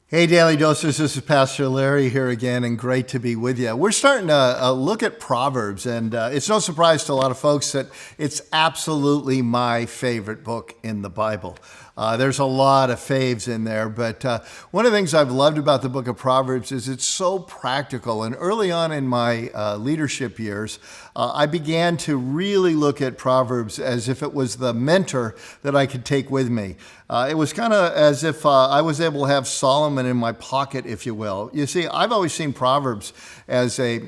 Hey, Daily Doses, this is Pastor Larry here again, and great to be with you. We're starting to look at Proverbs, and it's no surprise to a lot of folks that it's absolutely my favorite book in the Bible. There's a lot of faves in there, but one of the things I've loved about the book of Proverbs is it's so practical. And early on in my leadership years, I began to really look at Proverbs as if it was the mentor that I could take with me. It was kind of as if I was able to have Solomon in my pocket, if you will. You see, I've always seen Proverbs as a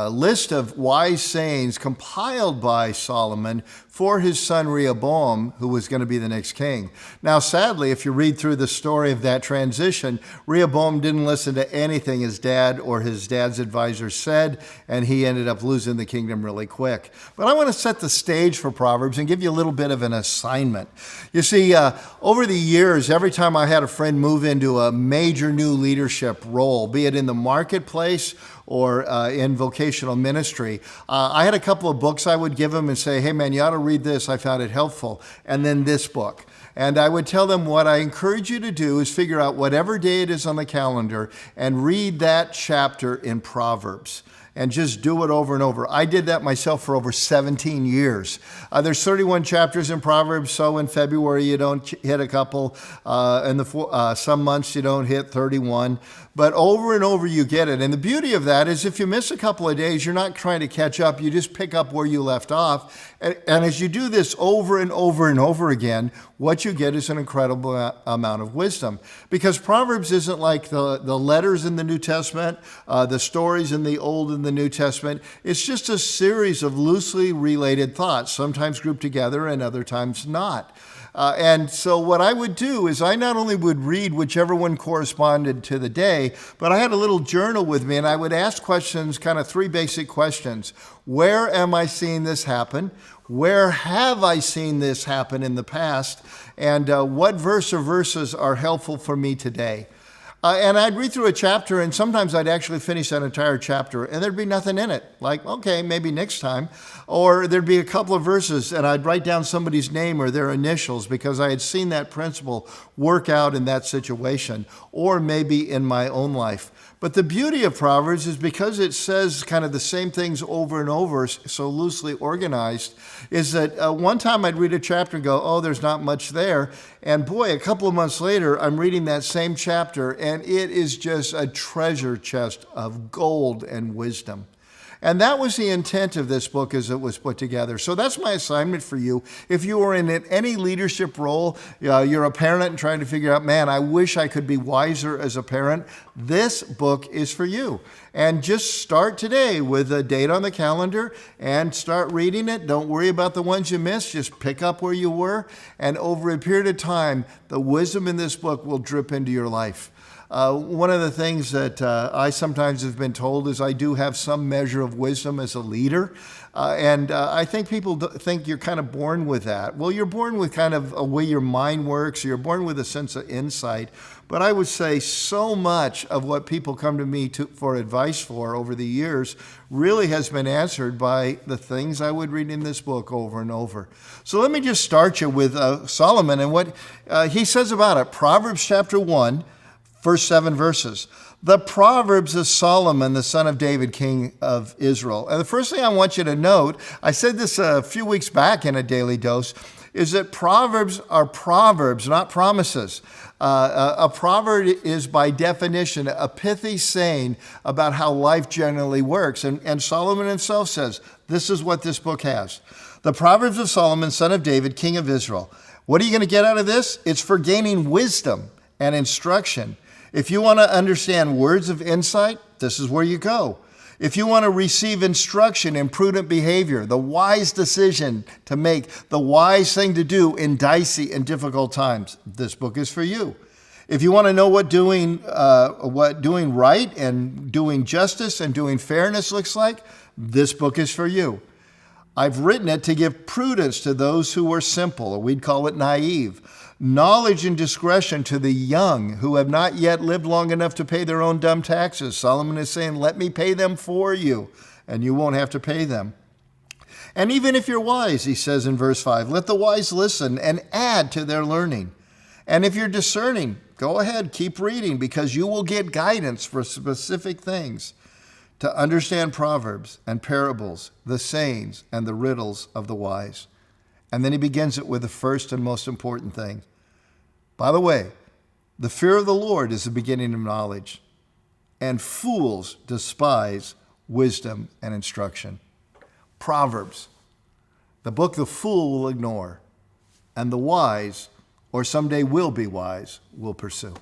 list of wise sayings compiled by Solomon for his son Rehoboam, who was going to be the next king. Now, sadly, if you read through the story of that transition, Rehoboam didn't listen to anything his dad or his dad's advisors said, and he ended up losing the kingdom really quick. But I want to set the stage for Proverbs and give you a little bit of an assignment. You see, over the years, every time I had a friend move into a major new leadership role, be it in the marketplace or in vocational ministry, I had a couple of books I would give them and say, hey man, you ought to read this, I found it helpful, and then this book. And I would tell them what I encourage you to do is figure out whatever day it is on the calendar and read that chapter in Proverbs. And just do it over and over. I did that myself for over 17 years. There's 31 chapters in Proverbs, so in February you don't hit a couple. Some months you don't hit 31. But over and over you get it. And the beauty of that is if you miss a couple of days, you're not trying to catch up. You just pick up where you left off. And as you do this over and over and over again, what you get is an incredible amount of wisdom. Because Proverbs isn't like the letters in the New Testament, the stories in the Old and the New Testament. It's just a series of loosely related thoughts, sometimes grouped together and other times not. And so what I would do is I not only would read whichever one corresponded to the day, but I had a little journal with me and I would ask questions, kind of three basic questions. Where am I seeing this happen? Where have I seen this happen in the past? And what verse or verses are helpful for me today? And I'd read through a chapter, and sometimes I'd actually finish that entire chapter, and there'd be nothing in it. Like, okay, maybe next time. Or there'd be a couple of verses, and I'd write down somebody's name or their initials because I had seen that principle work out in that situation, or maybe in my own life. But the beauty of Proverbs is because it says kind of the same things over and over, so loosely organized, is that one time I'd read a chapter and go, oh, there's not much there. And boy, a couple of months later, I'm reading that same chapter, and it is just a treasure chest of gold and wisdom. And that was the intent of this book as it was put together. So that's my assignment for you. If you are in any leadership role, you're a parent and trying to figure out, man, I wish I could be wiser as a parent, this book is for you. And just start today with a date on the calendar and start reading it. Don't worry about the ones you missed. Just pick up where you were. And over a period of time, the wisdom in this book will drip into your life. One of the things that I sometimes have been told is I do have some measure of wisdom as a leader. And I think people think you're kind of born with that. Well, you're born with kind of a way your mind works. You're born with a sense of insight. But I would say so much of what people come to me for advice for over the years really has been answered by the things I would read in this book over and over. So let me just start you with Solomon and what he says about it. Proverbs chapter 1. First 7 verses. The Proverbs of Solomon, the son of David, king of Israel. And the first thing I want you to note, I said this a few weeks back in a daily dose, is that Proverbs are proverbs, not promises. A proverb is by definition a pithy saying about how life generally works. And Solomon himself says, this is what this book has. The Proverbs of Solomon, son of David, king of Israel. What are you going to get out of this? It's for gaining wisdom and instruction. If you want to understand words of insight, this is where you go. If you want to receive instruction in prudent behavior, the wise decision to make, the wise thing to do in dicey and difficult times, this book is for you. If you want to know what doing right and doing justice and doing fairness looks like, this book is for you. I've written it to give prudence to those who are simple, or we'd call it naive. Knowledge and discretion to the young who have not yet lived long enough to pay their own dumb taxes. Solomon is saying, let me pay them for you, and you won't have to pay them. And even if you're wise, he says in verse 5, let the wise listen and add to their learning. And if you're discerning, Go ahead, keep reading, because you will get guidance for specific things to understand Proverbs and parables, the sayings and the riddles of the wise. And then he begins it with the first and most important thing. By the way, the fear of the Lord is the beginning of knowledge, and fools despise wisdom and instruction. Proverbs, the book the fool will ignore, and the wise, or someday will be wise, will pursue.